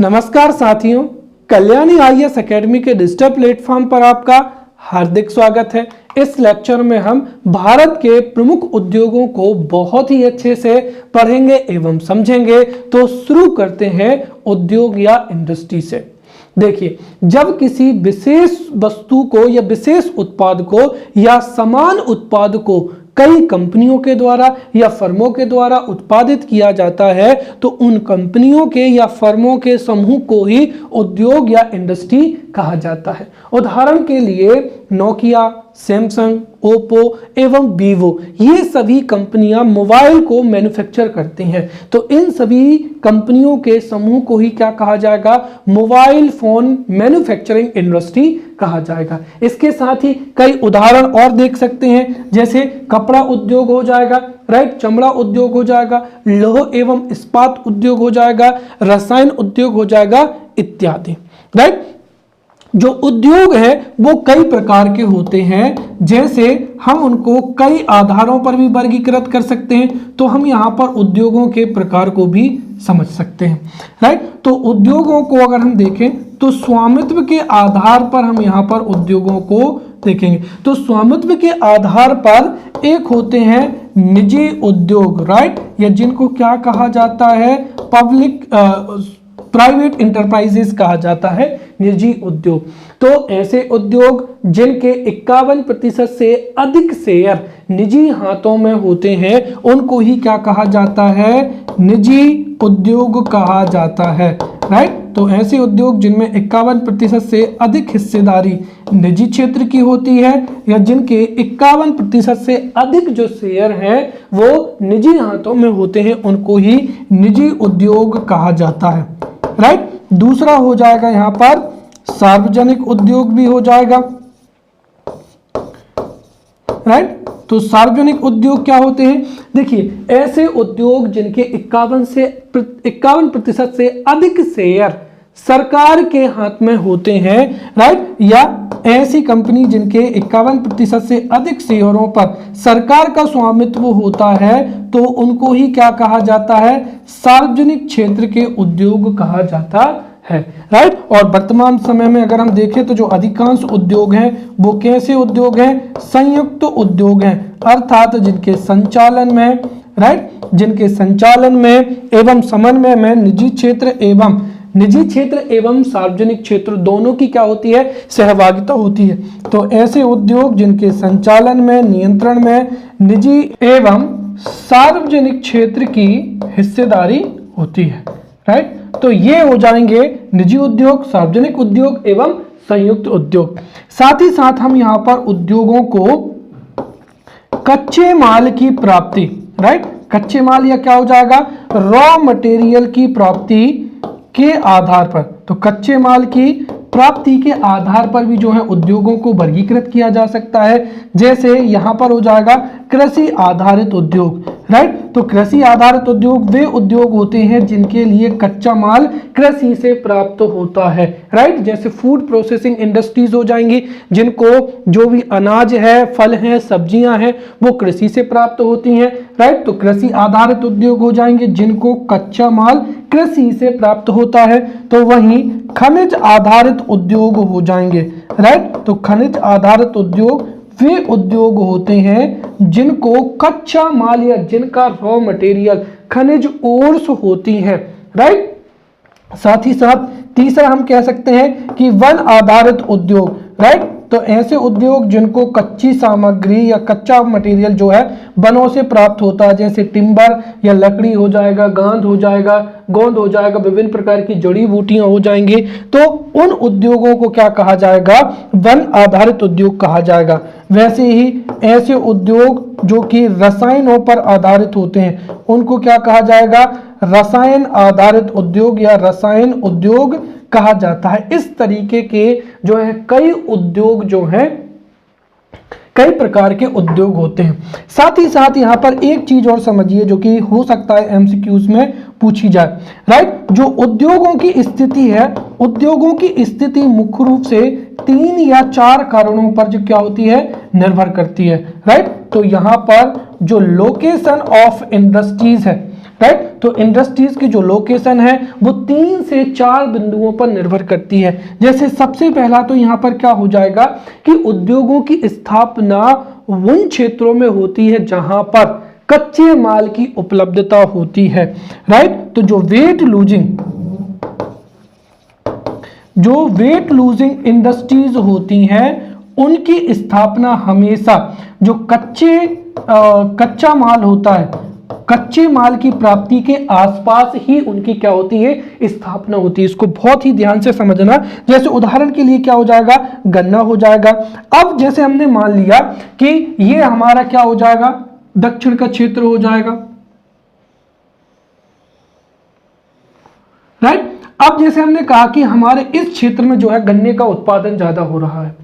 नमस्कार साथियों, Kalyani IAS academy के डिजिटल प्लेटफॉर्म पर आपका हार्दिक स्वागत है। इस लेक्चर में हम भारत के प्रमुख उद्योगों को बहुत ही अच्छे से पढ़ेंगे एवं समझेंगे। तो शुरू करते हैं उद्योग या इंडस्ट्री से। देखिए, जब किसी विशेष वस्तु को या विशेष उत्पाद को या समान उत्पाद को कई कंपनियों के द्वारा या फर्मों के द्वारा उत्पादित किया जाता है तो उन कंपनियों के या फर्मों के समूह को ही उद्योग या इंडस्ट्री कहा जाता है। उदाहरण के लिए नोकिया, सैमसंग, ओप्पो एवं वीवो, ये सभी कंपनियां मोबाइल को मैन्युफैक्चर करती हैं। तो इन सभी कंपनियों के समूह को ही क्या कहा जाएगा? मोबाइल फोन मैन्युफैक्चरिंग इंडस्ट्री कहा जाएगा। इसके साथ ही कई उदाहरण और देख सकते हैं, जैसे कपड़ा उद्योग हो जाएगा, राइट, चमड़ा उद्योग हो जाएगा, लौह एवं इस्पात उद्योग हो जाएगा, रसायन उद्योग हो जाएगा इत्यादि। राइट, जो उद्योग है वो कई प्रकार के होते हैं, जैसे हम उनको कई आधारों पर भी वर्गीकृत कर सकते हैं। तो हम यहाँ पर उद्योगों के प्रकार को भी समझ सकते हैं। राइट, तो उद्योगों को अगर हम देखें तो स्वामित्व के आधार पर हम यहाँ पर उद्योगों को देखेंगे। तो स्वामित्व के आधार पर एक होते हैं निजी उद्योग, राइट, या जिनको क्या कहा जाता है? पब्लिक प्राइवेट इंटरप्राइजेस कहा जाता है, निजी उद्योग। तो ऐसे उद्योग जिनके 51% से अधिक शेयर निजी हाथों में होते हैं उनको ही क्या कहा जाता है? निजी उद्योग कहा जाता है। राइट, तो ऐसे उद्योग जिनमें 51% से अधिक हिस्सेदारी निजी क्षेत्र की होती है या जिनके 51% से अधिक जो शेयर हैं वो निजी हाथों में होते हैं उनको ही निजी उद्योग कहा जाता है। राइट, दूसरा हो जाएगा यहां पर सार्वजनिक उद्योग भी हो जाएगा। राइट, तो सार्वजनिक उद्योग क्या होते हैं? देखिए, ऐसे उद्योग जिनके 51% से अधिक शेयर सरकार के हाथ में होते हैं, राइट, या ऐसी कंपनी जिनके 51% से अधिक शेयरों पर सरकार का स्वामित्व होता है तो उनको ही क्या कहा जाता है? सार्वजनिक क्षेत्र के उद्योग कहा जाता है। राइट, और वर्तमान समय में अगर हम देखें तो जो अधिकांश उद्योग हैं वो कैसे उद्योग हैं? संयुक्त उद्योग हैं, अर्थात जिनके संचालन में, राइट, जिनके संचालन में एवं समन्वय में निजी क्षेत्र एवं सार्वजनिक क्षेत्र दोनों की क्या होती है? सहभागिता होती है। तो ऐसे उद्योग जिनके संचालन में, नियंत्रण में निजी एवं सार्वजनिक क्षेत्र की हिस्सेदारी होती है। राइट, तो ये हो जाएंगे निजी उद्योग, सार्वजनिक उद्योग एवं संयुक्त उद्योग। साथ ही साथ हम यहाँ पर उद्योगों को कच्चे माल की प्राप्ति, राइट, कच्चे माल या क्या हो जाएगा? रॉ मटेरियल की प्राप्ति के आधार पर, तो कच्चे माल की प्राप्ति के आधार पर भी जो है उद्योगों को वर्गीकृत किया जा सकता है। जैसे यहां पर हो जाएगा कृषि आधारित उद्योग। राइट, तो कृषि आधारित उद्योग वे उद्योग होते हैं जिनके लिए कच्चा माल कृषि से प्राप्त होता है। राइट, जैसे फूड प्रोसेसिंग इंडस्ट्रीज हो जाएंगी, जिनको जो भी अनाज है, फल है, सब्जियां हैं वो कृषि से प्राप्त होती हैं। राइट, तो कृषि आधारित उद्योग हो जाएंगे जिनको कच्चा माल कृषि से प्राप्त होता है। तो वहीं खनिज आधारित उद्योग हो जाएंगे। राइट, तो खनिज आधारित उद्योग वे उद्योग होते हैं जिनको कच्चा माल या जिनका रॉ मटेरियल खनिज ओर्स होती है। राइट, साथ ही साथ तीसरा हम कह सकते हैं कि वन आधारित उद्योग। राइट, तो ऐसे उद्योग जिनको कच्ची सामग्री या कच्चा मटेरियल जो है वनों से प्राप्त होता है, जैसे टिम्बर या लकड़ी हो जाएगा, गोंद हो जाएगा, विभिन्न प्रकार की जड़ी बूटियां हो जाएंगी। तो उन उद्योगों को क्या कहा जाएगा? वन आधारित उद्योग कहा जाएगा। वैसे ही ऐसे उद्योग जो कि रसायनों पर आधारित होते हैं उनको क्या कहा जाएगा? रसायन आधारित उद्योग या रसायन उद्योग कहा जाता है। इस तरीके के जो है कई उद्योग जो हैं, कई प्रकार के उद्योग होते हैं। साथ ही साथ यहाँ पर एक चीज और समझिए जो कि हो सकता है एमसीक्यूज में पूछी जाए। राइट, जो उद्योगों की स्थिति है, उद्योगों की स्थिति मुख्य रूप से 3 या 4 कारणों पर जो क्या होती है? निर्भर करती है। राइट, तो यहाँ पर जो लोकेशन ऑफ इंडस्ट्रीज है, राइट। तो इंडस्ट्रीज की जो लोकेशन है वो 3 से 4 बिंदुओं पर निर्भर करती है। जैसे सबसे पहला तो यहाँ पर क्या हो जाएगा कि उद्योगों की स्थापना उन क्षेत्रों में होती है जहां पर कच्चे माल की उपलब्धता होती है, राइट। तो जो वेट लूजिंग इंडस्ट्रीज होती हैं उनकी स्थापना हमेशा जो कच्चा माल होता है, कच्चे माल की प्राप्ति के आसपास ही उनकी क्या होती है, स्थापना होती है। इसको बहुत ही ध्यान से समझना। जैसे उदाहरण के लिए क्या हो जाएगा, गन्ना हो जाएगा। अब जैसे हमने मान लिया कि ये हमारा क्या हो जाएगा, दक्षिण का क्षेत्र हो जाएगा, राइट। अब जैसे हमने कहा कि हमारे इस क्षेत्र में जो है गन्ने का उत्पादन ज्यादा हो रहा है।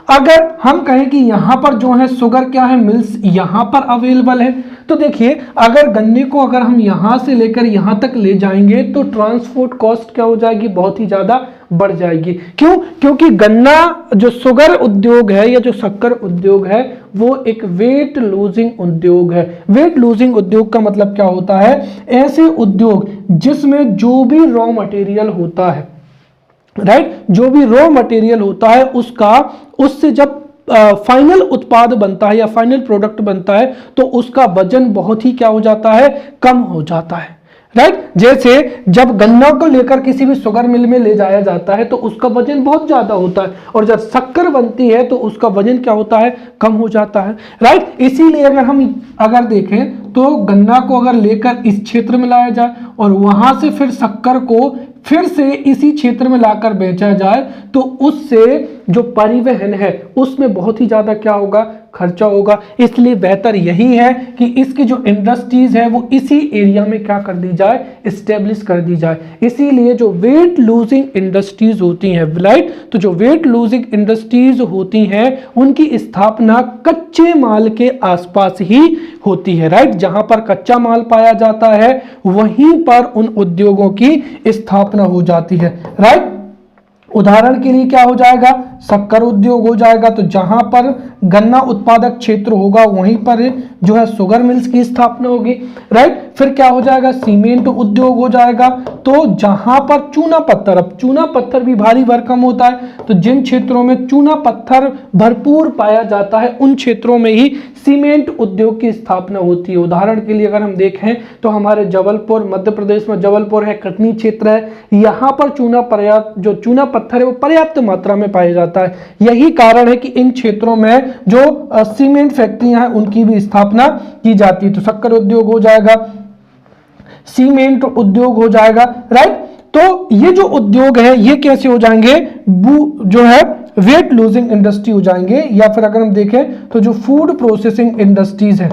अगर हम कहें कि यहां पर जो है शुगर क्या है, मिल्स यहां पर अवेलेबल है, तो देखिए अगर गन्ने को अगर हम यहां से लेकर यहां तक ले जाएंगे तो ट्रांसपोर्ट कॉस्ट क्या हो जाएगी, बहुत ही ज्यादा बढ़ जाएगी। क्यों? क्योंकि गन्ना जो शुगर उद्योग है या जो शक्कर उद्योग है वो एक वेट लूजिंग उद्योग है। वेट लूजिंग उद्योग का मतलब क्या होता है, ऐसे उद्योग जिसमें जो भी रॉ मटेरियल होता है, राइट, जो भी रॉ मटेरियल होता है उससे जब फाइनल उत्पाद बनता है या फाइनल प्रोडक्ट बनता है तो उसका वजन बहुत ही क्या हो जाता है, कम हो जाता है, राइट। जैसे जब गन्ना को लेकर किसी भी शुगर मिल में ले जाया जाता है तो उसका वजन बहुत ज्यादा होता है और जब शक्कर बनती है तो उसका वजन क्या होता है, कम हो जाता है, राइट। इसीलिए अगर देखें तो गन्ना को अगर लेकर इस क्षेत्र में लाया जाए और वहां से फिर शक्कर को फिर से इसी क्षेत्र में लाकर बेचा जाए तो उससे जो परिवहन है उसमें बहुत ही ज्यादा क्या होगा, खर्चा होगा। इसलिए बेहतर यही है कि इसकी जो इंडस्ट्रीज है वो इसी एरिया में क्या कर दी जाए, एस्टेब्लिश कर दी जाए। इसीलिए जो वेट लूजिंग इंडस्ट्रीज होती हैं, राइट, तो जो वेट लूजिंग इंडस्ट्रीज होती हैं उनकी स्थापना कच्चे माल के आसपास ही होती है, राइट। जहां पर कच्चा माल पाया जाता है वहीं पर उन उद्योगों की स्थापना हो जाती है, राइट। उदाहरण के लिए क्या हो जाएगा, शक्कर उद्योग हो जाएगा। तो जहां पर गन्ना उत्पादक क्षेत्र होगा वहीं पर जो है शुगर मिल्स की स्थापना होगी, राइट। फिर क्या हो जाएगा, सीमेंट उद्योग हो जाएगा। तो जहां पर चूना पत्थर, अब चूना पत्थर भी भारी भरकम होता है, तो जिन क्षेत्रों में चूना पत्थर भरपूर पाया जाता है उन क्षेत्रों में ही सीमेंट उद्योग की स्थापना होती है। उदाहरण के लिए अगर हम देखें तो हमारे जबलपुर, मध्य प्रदेश में जबलपुर है, कटनी क्षेत्र है, यहाँ पर चूना पत्थर है वो पर्याप्त मात्रा में पाया जाता है। यही कारण है कि इन क्षेत्रों में जो सीमेंट फैक्ट्रियां हैं उनकी भी स्थापना की जाती है। तो शक्कर उद्योग हो जाएगा, सीमेंट उद्योग हो जाएगा, राइट। तो ये जो उद्योग है ये कैसे हो जाएंगे, जो है वेट लूजिंग इंडस्ट्री हो जाएंगे। या फिर अगर हम देखें तो जो फूड प्रोसेसिंग इंडस्ट्रीज है,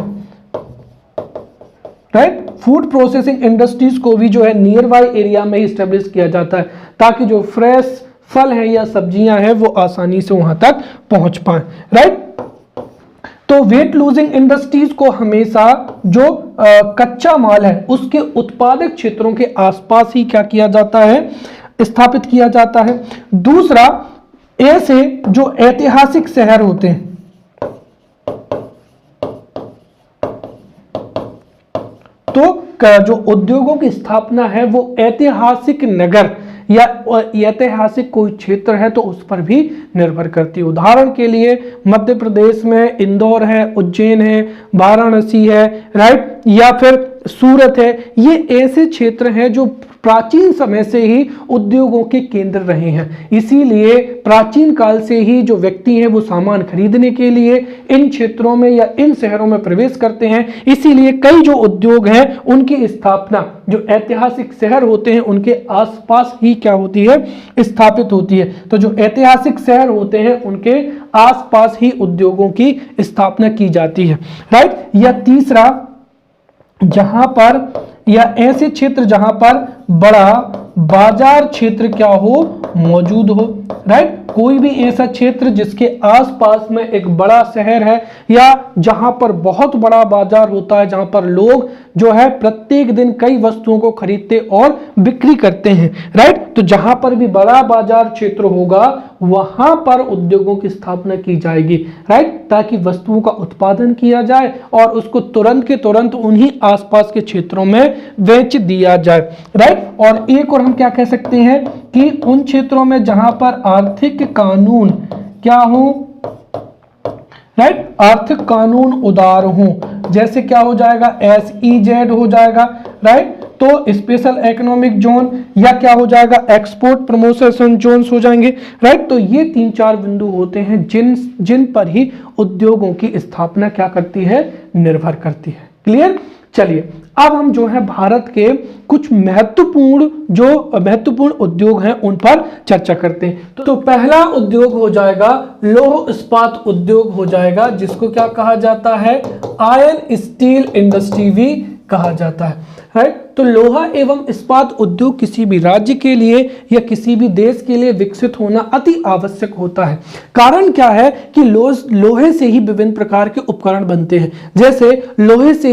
राइट, फूड प्रोसेसिंग इंडस्ट्रीज को भी जो है नियर बाय एरिया में ही स्टेब्लिश किया जाता है ताकि जो फ्रेश फल है या सब्जियां हैं वो आसानी से वहां तक पहुंच पाए, राइट। तो वेट लूजिंग इंडस्ट्रीज को हमेशा जो कच्चा माल है उसके उत्पादक क्षेत्रों के आसपास ही क्या किया जाता है, स्थापित किया जाता है। दूसरा, ऐसे जो ऐतिहासिक शहर होते हैं, तो जो उद्योगों की स्थापना है वो ऐतिहासिक नगर या ऐतिहासिक कोई क्षेत्र है तो उस पर भी निर्भर करती है। उदाहरण के लिए मध्य प्रदेश में इंदौर है, उज्जैन है, वाराणसी है, राइट, या फिर सूरत है। ये ऐसे क्षेत्र हैं जो प्राचीन समय से ही उद्योगों के केंद्र रहे हैं। इसीलिए प्राचीन काल से ही जो व्यक्ति हैं वो सामान खरीदने के लिए इन क्षेत्रों में या इन शहरों में प्रवेश करते हैं। इसीलिए कई जो उद्योग हैं उनकी स्थापना जो ऐतिहासिक शहर होते हैं उनके आसपास ही क्या होती है, स्थापित होती है। तो जो ऐतिहासिक शहर होते हैं उनके आसपास ही उद्योगों की स्थापना की जाती है, राइट। या तीसरा, जहां पर या ऐसे क्षेत्र जहां पर बड़ा बाजार क्षेत्र क्या हो, मौजूद हो, राइट। कोई भी ऐसा क्षेत्र जिसके आसपास में एक बड़ा शहर है या जहां पर बहुत बड़ा बाजार होता है, जहां पर लोग जो है प्रत्येक दिन कई वस्तुओं को खरीदते और बिक्री करते हैं, राइट। तो जहां पर भी बड़ा बाजार क्षेत्र होगा वहां पर उद्योगों की स्थापना की जाएगी, राइट, ताकि वस्तुओं का उत्पादन किया जाए और उसको तुरंत के तुरंत उन्हीं आसपास के क्षेत्रों में बेच दिया जाए, राइट। और एक और हम क्या कह सकते हैं कि उन क्षेत्रों में जहां पर आर्थिक कानून क्या हो, राइट, आर्थिक कानून उदार हो, जैसे क्या हो जाएगा, SEZ हो जाएगा, राइट, तो स्पेशल इकोनॉमिक जोन, या क्या हो जाएगा, एक्सपोर्ट प्रमोशन जोन्स हो जाएंगे, राइट। तो ये 3-4 बिंदु होते हैं जिन पर ही उद्योगों की स्थापना क्या करती है, निर्भर करती है। क्लियर। चलिए अब हम जो है भारत के कुछ महत्वपूर्ण उद्योग हैं उन पर चर्चा करते हैं। तो पहला उद्योग हो जाएगा लौह इस्पात उद्योग हो जाएगा, जिसको क्या कहा जाता है, आयरन स्टील इंडस्ट्री भी कहा जाता है, राइट। तो लोहा एवं इस्पात उद्योग किसी भी राज्य के लिए या किसी भी देश के लिए विकसित होना अति आवश्यक होता है। कारण क्या है कि लोहे से ही विभिन्न प्रकार के उपकरण बनते हैं, जैसे लोहे से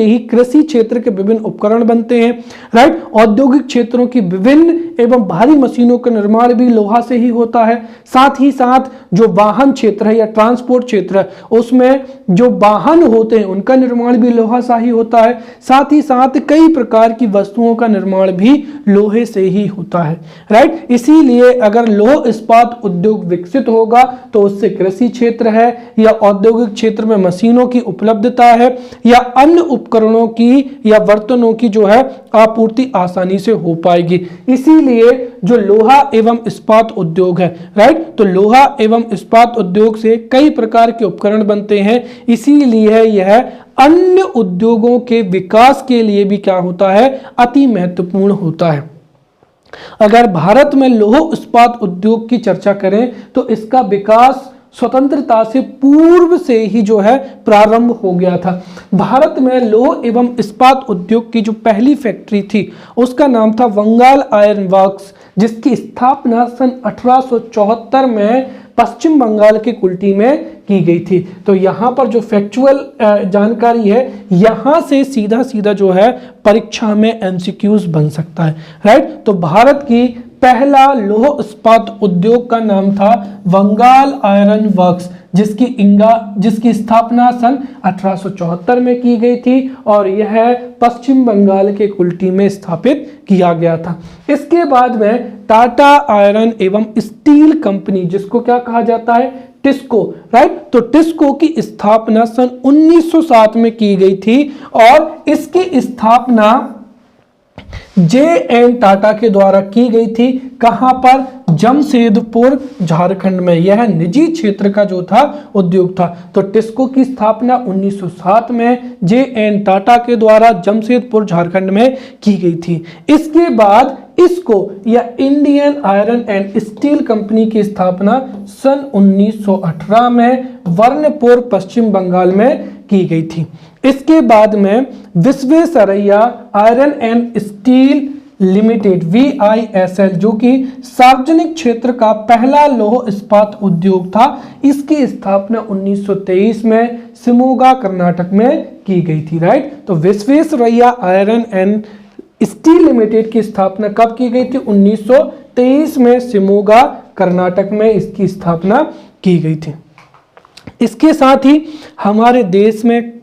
ही कृषि क्षेत्र के विभिन्न उपकरण बनते हैं, राइट। औद्योगिक क्षेत्रों की विभिन्न एवं भारी मशीनों का निर्माण भी लोहा से ही होता है। साथ ही साथ जो वाहन क्षेत्र है या ट्रांसपोर्ट क्षेत्र है, उसमें जो वाहन होते हैं उनका निर्माण भी लोहा से ही होता है। साथ ही साथ कई प्रकार की वस्तुओं का निर्माण भी लोहे से ही होता है, राइट। इसीलिए अगर लौह इस्पात उद्योग विकसित होगा तो उससे कृषि क्षेत्र है या औद्योगिक क्षेत्र में मशीनों की उपलब्धता है या अन्य उपकरणों की या बर्तनों की जो है आपूर्ति आसानी से हो पाएगी। इसीलिए जो लोहा एवं इस्पात उद्योग है, राइट, तो लोहा एवं इस्पात उद्योग से कई प्रकार के उपकरण बनते हैं, इसीलिए यह अन्य उद्योगों के विकास के लिए भी क्या होता है, अति महत्वपूर्ण होता है। अगर भारत में लौह इस्पात उद्योग की चर्चा करें तो इसका विकास स्वतंत्रता से पूर्व से ही जो है प्रारंभ हो गया था। भारत में लौह एवं इस्पात उद्योग की जो पहली फैक्ट्री थी उसका नाम था बंगाल आयरन वर्क्स, जिसकी स्थापना सन 1874 में पश्चिम बंगाल के कुल्टी में की गई थी। तो यहाँ पर जो फैक्चुअल जानकारी है, यहाँ से सीधा सीधा जो है परीक्षा में MCQs बन सकता है, राइट। तो भारत की पहला लौह इस्पात उद्योग का नाम था बंगाल आयरन वर्क्स, जिसकी स्थापना सन 1874 में की गई थी और यह पश्चिम बंगाल के कुल्टी में स्थापित किया गया था। इसके बाद में टाटा आयरन एवं स्टील कंपनी, जिसको क्या कहा जाता है, टिस्को, राइट। तो टिस्को की स्थापना सन 1907 में की गई थी और इसकी स्थापना JN टाटा के द्वारा की गई थी। कहां पर, जमशेदपुर झारखंड में। यह निजी क्षेत्र का जो था उद्योग था। तो टिस्को की स्थापना 1907 में JN टाटा के द्वारा जमशेदपुर झारखंड में की गई थी। इसके बाद इसको या Indian iron and steel company की स्थापना सन 1918 में वर्णपुर पश्चिम बंगाल में की गई थी। इसके बाद में Visvesvaraya iron and steel limited VISL, जो कि सार्वजनिक क्षेत्र का पहला लौह इस्पात उद्योग था, इसकी स्थापना 1923 में शिमोगा कर्नाटक में की गई थी, राइट। तो Visvesvaraya iron and steel limited की स्थापना कब की गई थी, 1923 में शिमोगा कर्नाटक में इसकी स्थापना की गई थी। इसके साथ ही हमारे देश में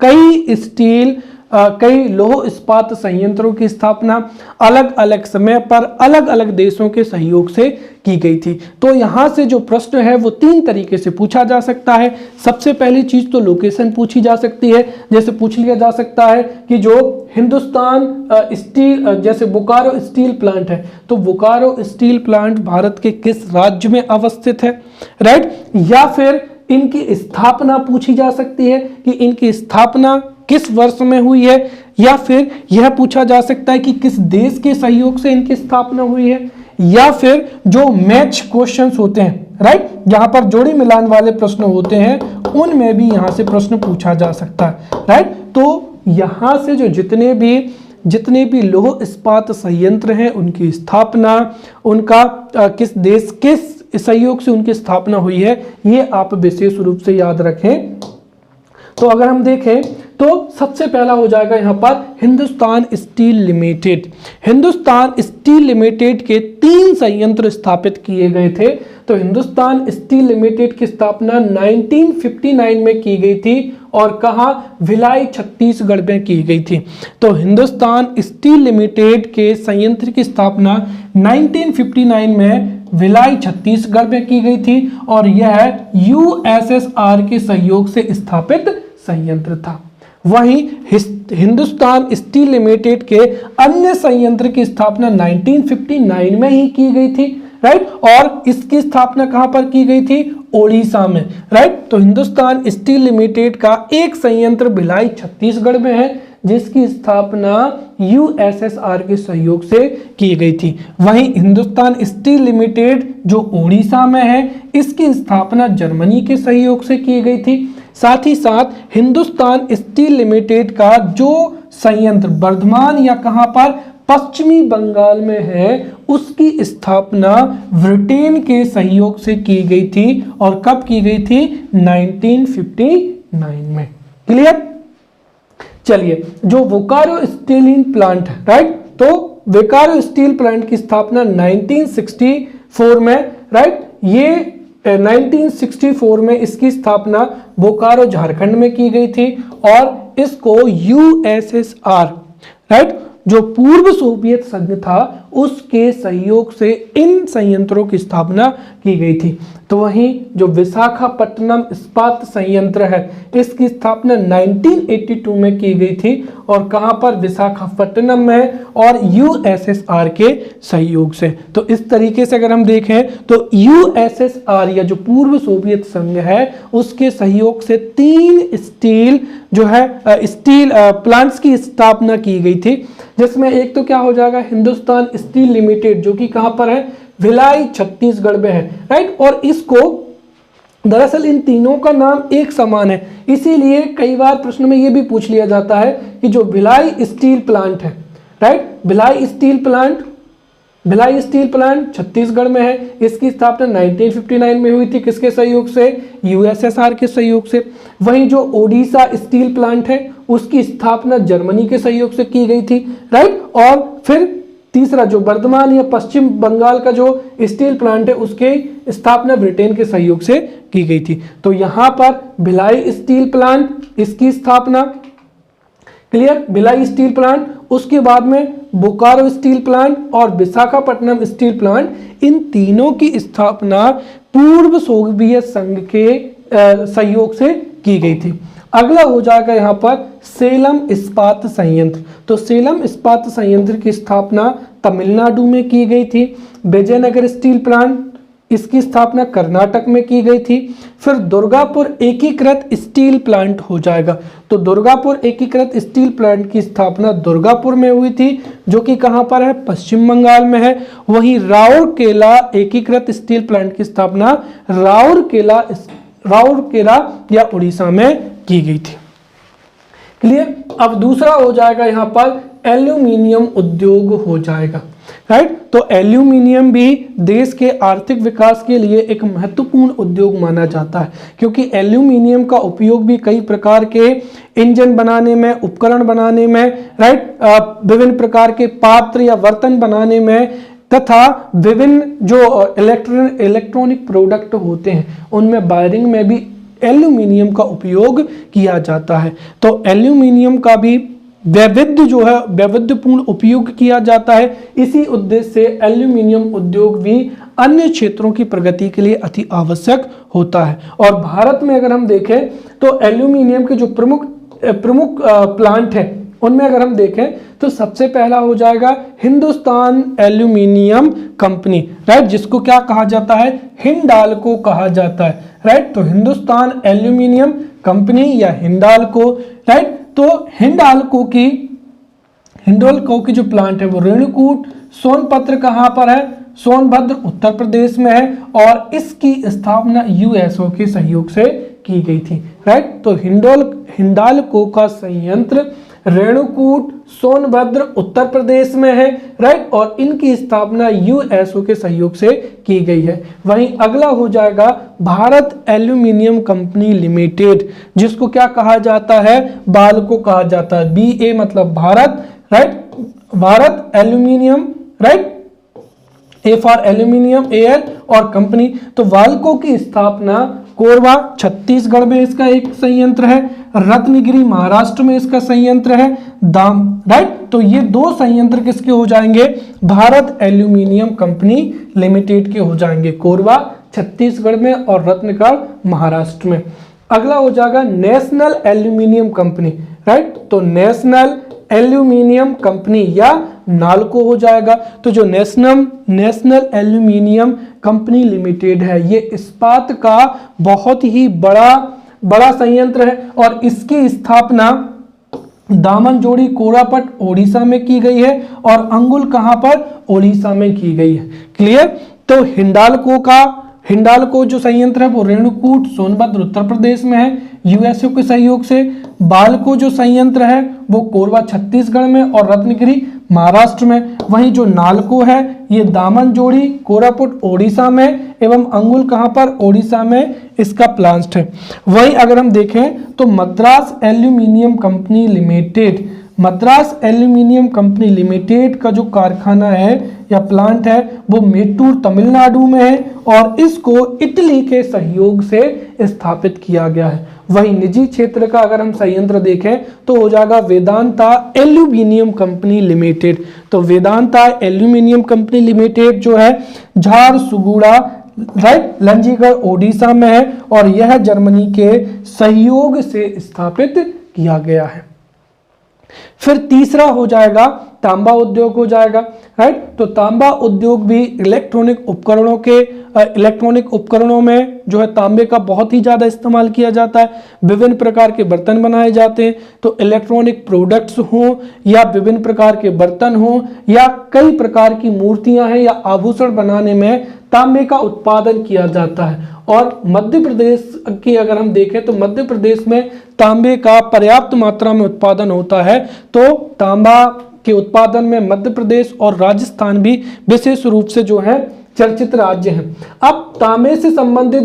कई लौह इस्पात संयंत्रों की स्थापना अलग अलग समय पर अलग अलग देशों के सहयोग से की गई थी। तो यहाँ से जो प्रश्न है वो 3 तरीके से पूछा जा सकता है। सबसे पहली चीज तो लोकेशन पूछी जा सकती है, जैसे पूछ लिया जा सकता है कि जो हिंदुस्तान स्टील, जैसे बोकारो स्टील प्लांट है, तो बोकारो स्टील प्लांट भारत के किस राज्य में अवस्थित है, राइट। या फिर इनकी स्थापना पूछी जा सकती है कि इनकी स्थापना किस वर्ष में हुई है, या फिर यह पूछा जा सकता है कि किस देश के सहयोग से इनकी स्थापना हुई है, या फिर जो मैच क्वेश्चंस होते हैं, राइट, जहां पर जोड़ी मिलान वाले प्रश्न होते हैं, उनमें भी यहां से प्रश्न पूछा जा सकता है, राइट। तो यहां से जो जितने भी लौह इस्पात संयंत्र हैं उनकी स्थापना, उनका किस देश के सहयोग से उनकी स्थापना हुई है, ये आप विशेष रूप से याद रखें। तो अगर हम देखें तो सबसे पहला हो जाएगा यहाँ पर Hindustan steel limited. Hindustan steel limited के 3 संयंत्र स्थापित किए गए थे। तो हिंदुस्तान स्टील लिमिटेड की स्थापना 1959 में की गई थी और कहाँ, भिलाई छत्तीसगढ़ में की गई थी। तो हिंदुस्तान स्टील लिमिटेड के संयंत्र की स्थापना 1959 में भिलाई छत्तीसगढ़ में की गई थी और यह यूएसएसआर के सहयोग से स्थापित संयंत्र था। वहीं हिंदुस्तान स्टील लिमिटेड के अन्य संयंत्र की स्थापना 1959 में ही की गई थी, राइट। और इसकी स्थापना कहां पर की गई थी, ओडिशा में, राइट। तो हिंदुस्तान स्टील लिमिटेड का एक संयंत्र भिलाई छत्तीसगढ़ में है जिसकी स्थापना यूएसएसआर के सहयोग से की गई थी। वहीं हिंदुस्तान स्टील लिमिटेड जो ओडिशा में है इसकी स्थापना जर्मनी के सहयोग से की गई थी। साथ ही साथ हिंदुस्तान स्टील लिमिटेड का जो संयंत्र वर्धमान या कहां पर, पश्चिमी बंगाल में है, उसकी स्थापना ब्रिटेन के सहयोग से की गई थी और कब की गई थी, 1959 में। क्लियर। चलिए, जो बोकारो स्टील प्लांट है, राइट, तो बोकारो स्टील प्लांट की स्थापना 1964 में, राइट, ये 1964 में इसकी स्थापना बोकारो झारखंड में की गई थी और इसको यूएसएसआर, राइट, जो पूर्व सोवियत संघ था उसके सहयोग से इन संयंत्रों की स्थापना की गई थी। तो वहीं जो विशाखापट्टनम इस्पात संयंत्र है इसकी स्थापना 1982 में की गई थी और कहां पर, विशाखापट्टनम में और यूएसएसआर के सहयोग से। तो इस तरीके से अगर हम देखें तो यूएसएसआर या जो पूर्व सोवियत संघ है उसके सहयोग से 3 स्टील जो है स्टील प्लांट्स की स्थापना की गई थी, जिसमें एक तो क्या हो जाएगा, हिंदुस्तान स्टील लिमिटेड जो कि कहां पर है, भिलाई छत्तीसगढ़ में है, राइट। और इसको दरअसल इन तीनों का नाम एक समान है, इसीलिए कई बार प्रश्न में यह भी पूछ लिया जाता है कि जो भिलाई स्टील प्लांट है, right, Bhilai steel plant Chhattisgarh में है, इसकी स्थापना 1959 में हुई थी, किसके सहयोग से, यूएसएसआर के सहयोग से। वहीं जो ओडिशा स्टील प्लांट है उसकी स्थापना जर्मनी के सहयोग से की गई थी, राइट। और फिर तीसरा जो वर्धमान या पश्चिम बंगाल का जो स्टील प्लांट है उसके स्थापना ब्रिटेन के सहयोग से की गई थी। तो यहां पर भिलाई स्टील प्लांट, इसकी स्थापना, क्लियर, भिलाई स्टील प्लांट, उसके बाद में बोकारो स्टील प्लांट और विशाखापट्टनम स्टील प्लांट, इन तीनों की स्थापना पूर्व सोवियत संघ के सहयोग से की गई थी। अगला हो जाएगा यहाँ पर सेलम इस्पात संयंत्र। तो सेलम इस्पात संयंत्र की स्थापना तमिलनाडु में की गई थी। विजयनगर स्टील प्लांट, इसकी स्थापना कर्नाटक में की गई थी। फिर दुर्गापुर एकीकृत स्टील प्लांट हो जाएगा। तो दुर्गापुर एकीकृत स्टील प्लांट की स्थापना दुर्गापुर में हुई थी जो कि कहां पर है, पश्चिम बंगाल में है। वहीं राउरकेला एकीकृत स्टील प्लांट की स्थापना राउरकेला या उड़ीसा में की गई थी। क्लियर। अब दूसरा हो जाएगा यहाँ पर एल्यूमिनियम उद्योग हो जाएगा, राइट। तो एल्यूमिनियम भी देश के आर्थिक विकास के लिए एक महत्वपूर्ण उद्योग माना जाता है, क्योंकि एल्यूमिनियम का उपयोग भी कई प्रकार के इंजन बनाने में, उपकरण बनाने में, राइट, विभिन्न प्रकार के पात्र या बर्तन बनाने में तथा विभिन्न जो इलेक्ट्रॉनिक प्रोडक्ट होते हैं उनमें वायरिंग में भी एल्यूमिनियम का उपयोग किया जाता है। तो एल्यूमिनियम का भी वैविध्यपूर्ण उपयोग किया जाता है। इसी उद्देश्य से एल्यूमिनियम उद्योग भी अन्य क्षेत्रों की प्रगति के लिए अति आवश्यक होता है। और भारत में अगर हम देखें तो एल्यूमिनियम के जो प्रमुख प्लांट हैं उनमें अगर हम देखें तो सबसे पहला हो जाएगा हिंदुस्तान एल्यूमिनियम कंपनी, राइट, जिसको क्या कहा जाता है, हिंडाल्को कहा जाता है, राइट। तो हिंदुस्तान एल्यूमिनियम कंपनी या हिंडाल्को, राइट। तो हिंडाल्को की जो प्लांट है वो रेणुकूट सोनभद्र कहां पर है, सोनभद्र उत्तर प्रदेश में है और इसकी स्थापना यूएसओ के सहयोग से की गई थी, राइट। तो हिंडाल्को का संयंत्र रेणुकूट सोनभद्र उत्तर प्रदेश में है, राइट, और इनकी स्थापना यूएसओ के सहयोग से की गई है। वहीं अगला हो जाएगा भारत एल्यूमिनियम कंपनी लिमिटेड, जिसको क्या कहा जाता है, बाल को कहा जाता है, BA मतलब Bharat, right, Bharat aluminium, right, A for aluminium, AL और कंपनी। तो वाल्को की स्थापना कोरबा छत्तीसगढ़ में इसका एक संयंत्र है, रत्नगिरी महाराष्ट्र में इसका संयंत्र है, दाम, राइट। तो ये दो संयंत्र किसके हो जाएंगे, भारत एल्यूमिनियम कंपनी लिमिटेड के हो जाएंगे, कोरबा छत्तीसगढ़ में और रत्नगढ़ महाराष्ट्र में। अगला हो जाएगा नेशनल एल्यूमिनियम कंपनी, राइट, तो नेशनल एल्यूमिनियम कंपनी या नालको हो जाएगा। तो जो नेशनल एल्यूमिनियम कंपनी लिमिटेड है, ये इस्पात का बहुत ही बड़ा संयंत्र है और इसकी स्थापना दामनजोड़ी कोरापट ओडिशा में की गई है और अंगुल कहां पर, ओडिशा में की गई है। क्लियर। तो हिंडाल्को जो संयंत्र है वो रेणुकूट सोनभद्र उत्तर प्रदेश में है यूएसओ के सहयोग से। बाल्को जो संयंत्र है वो कोरबा छत्तीसगढ़ में और रत्नगिरी महाराष्ट्र में। वहीं जो नालको है ये दामनजोड़ी कोरापुट ओडिशा में एवं अंगुल कहां पर, ओडिशा में इसका प्लांट है। वहीं अगर हम देखें तो Madras aluminium company limited, Madras aluminium company limited का जो कारखाना है या प्लांट है वो मेट्टूर तमिलनाडु में है और इसको इटली के सहयोग से स्थापित किया गया है। वहीं निजी क्षेत्र का अगर हम संयंत्र देखें तो हो जाएगा वेदांता एल्यूमिनियम कंपनी लिमिटेड। तो वेदांता एल्यूमिनियम कंपनी लिमिटेड जो है झारसुगुड़ा, राइट, लंजीगढ़ ओडिशा में है और यह जर्मनी के सहयोग से स्थापित किया गया है। फिर तीसरा हो जाएगा तांबा उद्योग हो जाएगा, राइट। तो तांबा उद्योग भी इलेक्ट्रॉनिक उपकरणों में जो है तांबे का बहुत ही ज्यादा इस्तेमाल किया जाता है। विभिन्न प्रकार के बर्तन बनाए जाते हैं, तो इलेक्ट्रॉनिक प्रोडक्ट्स हो या विभिन्न प्रकार के बर्तन हो या कई प्रकार की मूर्तियां हैं या आभूषण बनाने में तांबे का उत्पादन किया जाता है। और मध्य प्रदेश की अगर हम देखें तो मध्य प्रदेश में तांबे का पर्याप्त मात्रा में उत्पादन होता है। तो तांबा के उत्पादन में मध्य प्रदेश और राजस्थान भी विशेष रूप से जो है चर्चित राज्य हैं। अब तांबे से संबंधित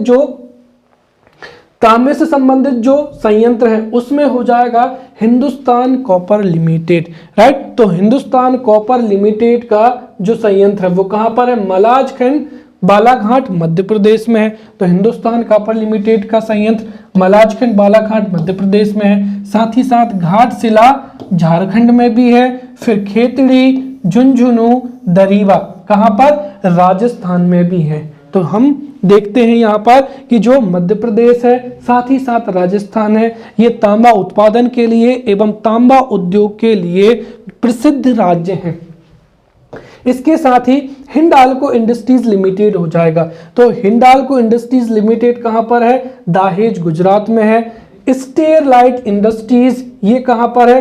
जो संयंत्र है उसमें हो जाएगा हिंदुस्तान कॉपर लिमिटेड, राइट। तो हिंदुस्तान कॉपर लिमिटेड का जो संयंत्र है वो कहां पर है, मलाजखंड बालाघाट मध्य प्रदेश में है। तो हिंदुस्तान कॉपर लिमिटेड का संयंत्र मलाजखंड बालाघाट मध्य प्रदेश में है। साथ ही साथ घाटशिला झारखंड में भी है। फिर खेतड़ी झुंझुनू दरीवा कहां पर, राजस्थान में भी है। तो हम देखते हैं यहाँ पर कि जो मध्य प्रदेश है साथ ही साथ राजस्थान है, ये तांबा उत्पादन के लिए एवं तांबा उद्योग के लिए प्रसिद्ध राज्य हैं। इसके साथ ही हिंडाल्को इंडस्ट्रीज लिमिटेड हो जाएगा। तो हिंडाल्को इंडस्ट्रीज लिमिटेड कहां पर है, दाहेज गुजरात में है। स्टेरलाइट इंडस्ट्रीज ये कहां पर है,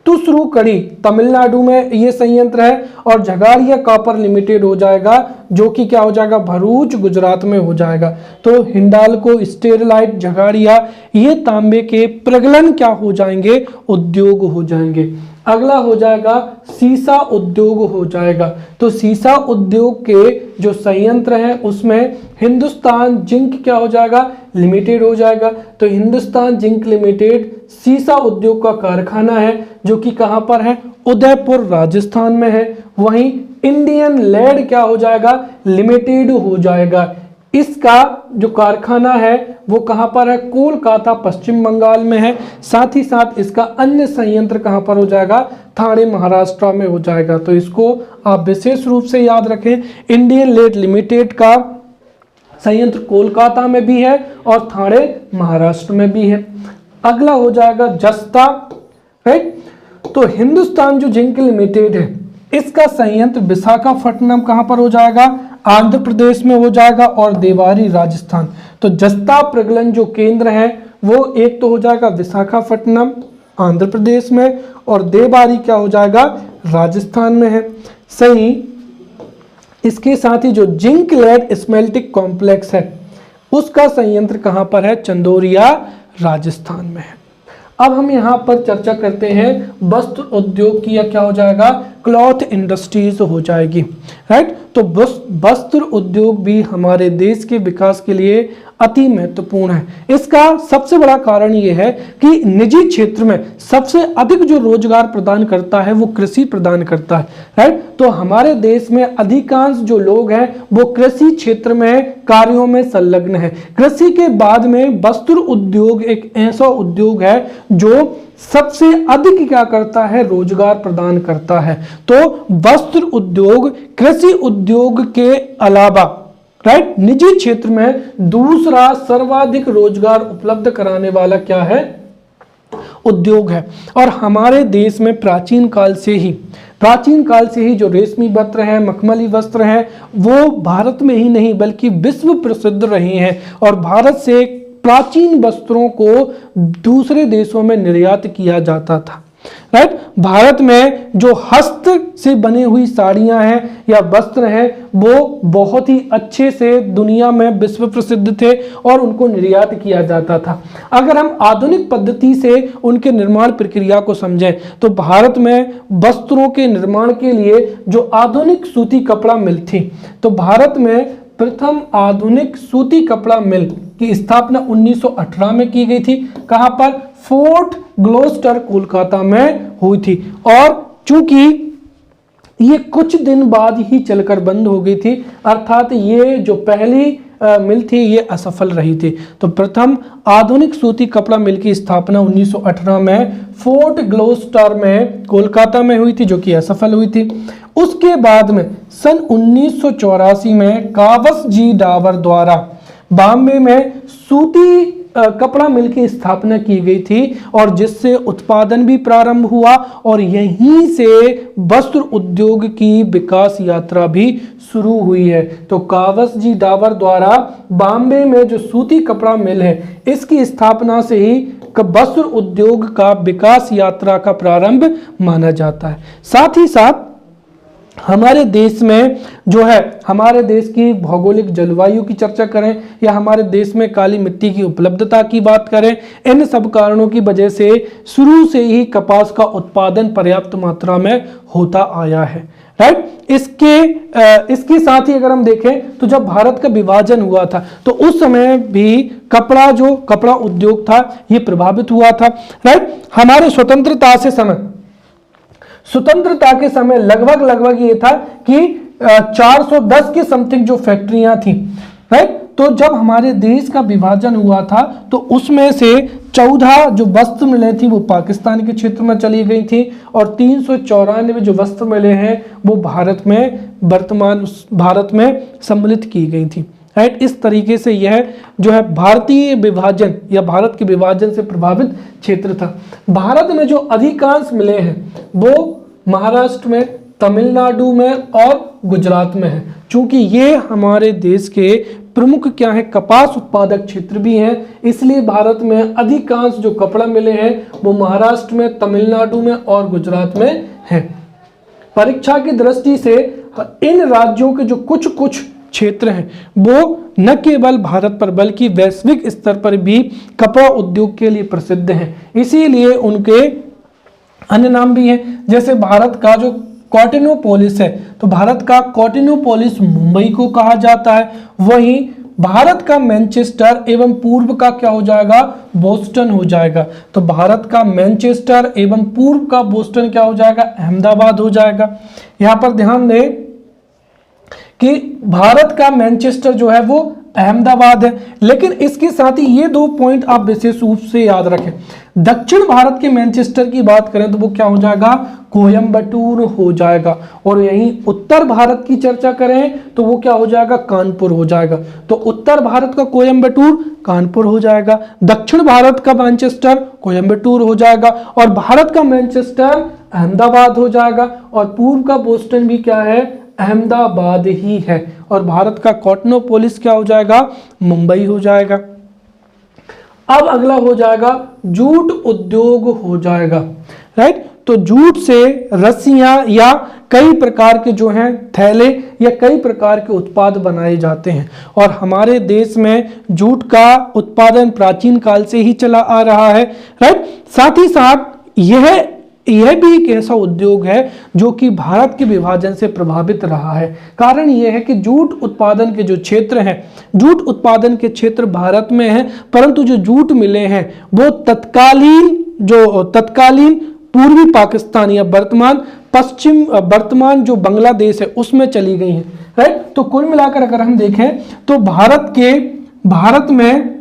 तुसरुकड़ी तमिलनाडु में ये संयंत्र है। और झगाड़िया कॉपर लिमिटेड हो जाएगा जो कि क्या हो जाएगा, भरूच गुजरात में हो जाएगा। तो हिंडाल्को, स्टेरलाइट, झगाड़िया ये तांबे के प्रगलन क्या हो जाएंगे, उद्योग हो जाएंगे। अगला हो जाएगा सीसा उद्योग हो जाएगा। तो सीसा उद्योग के जो संयंत्र हैं उसमें हिंदुस्तान जिंक क्या हो जाएगा, लिमिटेड हो जाएगा। तो हिंदुस्तान जिंक लिमिटेड सीसा उद्योग का कारखाना है जो कि कहां पर है, उदयपुर राजस्थान में है। वहीं इंडियन लेड क्या हो जाएगा, लिमिटेड हो जाएगा। इसका जो कारखाना है वो कहां पर है, कोलकाता पश्चिम बंगाल में है। साथ ही साथ इसका अन्य संयंत्र कहां पर हो जाएगा, ठाणे महाराष्ट्र में हो जाएगा। तो इसको आप विशेष रूप से याद रखें, इंडियन लेड लिमिटेड का संयंत्र कोलकाता में भी है और ठाणे महाराष्ट्र में भी है। अगला हो जाएगा जस्ता, राइट। तो हिंदुस्तान जो जिंक लिमिटेड है इसका संयंत्र विशाखापट्टनम कहां पर हो जाएगा, आंध्र प्रदेश में हो जाएगा और देवारी राजस्थान। तो जस्ता प्रगलन जो केंद्र है वो एक तो हो जाएगा विशाखापट्टनम आंध्र प्रदेश में और देवारी क्या हो जाएगा, राजस्थान में है। सही। इसके साथ ही जो जिंक लेड स्मेल्टिंग कॉम्प्लेक्स है उसका संयंत्र कहां पर है, चंदोरिया राजस्थान में है। अब हम यहाँ पर चर्चा करते हैं वस्त्र उद्योग की, या क्या हो जाएगा, क्लॉथ इंडस्ट्रीज हो जाएगी, राइट। तो वस्त्र उद्योग भी हमारे देश के विकास के लिए अति महत्वपूर्ण है। इसका सबसे बड़ा कारण ये है कि निजी क्षेत्र में सबसे अधिक जो रोजगार प्रदान करता है वो कृषि प्रदान करता है, राइट। तो हमारे देश में अधिकांश जो लोग हैं वो कृषि क्षेत्र में कार्यों में संलग्न है। कृषि के बाद में वस्त्र उद्योग एक ऐसा उद्योग है जो सबसे अधिक क्या करता है, रोजगार प्रदान करता है। तो वस्त्र उद्योग कृषि उद्योग के अलावा, राइट, निजी क्षेत्र में दूसरा सर्वाधिक रोजगार उपलब्ध कराने वाला क्या है, उद्योग है। और हमारे देश में प्राचीन काल से ही जो रेशमी वस्त्र है, मखमली वस्त्र है, वो भारत में ही नहीं बल्कि विश्व प्रसिद्ध रहे हैं। और भारत से प्राचीन वस्त्रों को दूसरे देशों में निर्यात किया जाता था, राइट। भारत में जो हस्त से बनी हुई साड़ियां हैं या वस्त्र हैं वो बहुत ही अच्छे से दुनिया में विश्व प्रसिद्ध थे और उनको निर्यात किया जाता था। अगर हम आधुनिक पद्धति से उनके निर्माण प्रक्रिया को समझें तो भारत में वस्त्रों के निर्माण के लिए जो आधुनिक सूती कपड़ा मिल थी, तो भारत में प्रथम आधुनिक सूती कपड़ा मिल की स्थापना 1918 में की गई थी। कहां पर, फोर्ट ग्लोस्टर कोलकाता में हुई थी। और चूंकि ये कुछ दिन बाद ही चलकर बंद हो गई थी, अर्थात ये जो पहली मिल थी ये असफल रही थी। तो प्रथम आधुनिक सूती कपड़ा मिल की स्थापना 1918 में फोर्ट ग्लोस्टर में कोलकाता में हुई थी, जो कि असफल हुई थी। उसके बाद में सन 1984 में कावस जी डावर द्वारा बॉम्बे में सूती कपड़ा मिल की स्थापना की गई थी और जिससे उत्पादन भी प्रारंभ हुआ और यहीं से वस्त्र उद्योग की विकास यात्रा भी शुरू हुई है। तो कावस जी डावर द्वारा बॉम्बे में जो सूती कपड़ा मिल है इसकी स्थापना से ही वस्त्र उद्योग का विकास यात्रा का प्रारंभ माना जाता है। साथ ही साथ हमारे देश में जो है, हमारे देश की भौगोलिक जलवायु की चर्चा करें या हमारे देश में काली मिट्टी की उपलब्धता की बात करें, इन सब कारणों की वजह से शुरू से ही कपास का उत्पादन पर्याप्त मात्रा में होता आया है, राइट। इसके साथ ही अगर हम देखें तो जब भारत का विभाजन हुआ था तो उस समय भी कपड़ा उद्योग था ये प्रभावित हुआ था, राइट। हमारे स्वतंत्रता के समय लगभग ये था कि 410 के समथिंग जो फैक्ट्रियां थी, राइट। तो जब हमारे देश का विभाजन हुआ था तो उसमें से 14 जो वस्त्र मिलें थी वो पाकिस्तान के क्षेत्र में चली गई थी और 394 जो वस्त्र मिले हैं वो वर्तमान भारत में सम्मिलित की गई थी, राइट। इस तरीके से यह जो है भारतीय विभाजन या भारत के विभाजन से प्रभावित क्षेत्र था। भारत में जो अधिकांश मिले हैं वो महाराष्ट्र में, तमिलनाडु में और गुजरात में है। चूंकि ये हमारे देश के प्रमुख क्या है, कपास उत्पादक क्षेत्र भी हैं, इसलिए भारत में अधिकांश जो कपड़ा मिले हैं वो महाराष्ट्र में, तमिलनाडु में और गुजरात में है। परीक्षा की दृष्टि से इन राज्यों के जो कुछ क्षेत्र हैं वो न केवल भारत पर बल्कि वैश्विक स्तर पर भी कपड़ा उद्योग के लिए प्रसिद्ध हैं, इसीलिए उनके अन्य नाम भी हैं। जैसे भारत का जो कॉटनोपोलिस है तो भारत का कॉटनोपोलिस मुंबई को कहा जाता है, वहीं भारत का मैनचेस्टर एवं पूर्व का क्या हो जाएगा, बोस्टन हो जाएगा। तो भारत का मैनचेस्टर एवं पूर्व का बोस्टन क्या हो जाएगा, अहमदाबाद हो जाएगा। यहां पर ध्यान दें कि भारत का मैनचेस्टर जो है वो अहमदाबाद है, लेकिन इसके साथ ही ये 2 पॉइंट आप विशेष रूप से याद रखें। दक्षिण भारत के मैनचेस्टर की बात करें तो वो क्या हो जाएगा, कोयम्बटूर हो जाएगा, और यहीं उत्तर भारत की चर्चा करें तो वो क्या हो जाएगा, कानपुर हो जाएगा। तो उत्तर भारत का कोयम्बटूर कानपुर हो जाएगा, दक्षिण भारत का मैनचेस्टर कोयम्बटूर हो जाएगा और भारत का मैनचेस्टर अहमदाबाद हो जाएगा और पूर्व का बोस्टन भी क्या है, अहमदाबाद ही है, और भारत का कॉटनोपोलिस क्या हो जाएगा, मुंबई हो जाएगा। अब अगला हो जाएगा जूट उद्योग हो जाएगा, राइट। तो जूट से रस्सियां या कई प्रकार के जो हैं थैले या कई प्रकार के उत्पाद बनाए जाते हैं। और हमारे देश में जूट का उत्पादन प्राचीन काल से ही चला आ रहा है, राइट। साथ ही साथ यह भी एक ऐसा उद्योग है जो कि भारत के विभाजन से प्रभावित रहा है। कारण यह है कि जूट उत्पादन के जो क्षेत्र हैं, जूट उत्पादन के क्षेत्र भारत में हैं, परंतु जो जूट मिलें हैं वो तत्कालीन पूर्वी पाकिस्तान या वर्तमान जो बांग्लादेश है उसमें चली गई हैं, राइट। तो कुल मिलाकर अगर हम देखें तो भारत में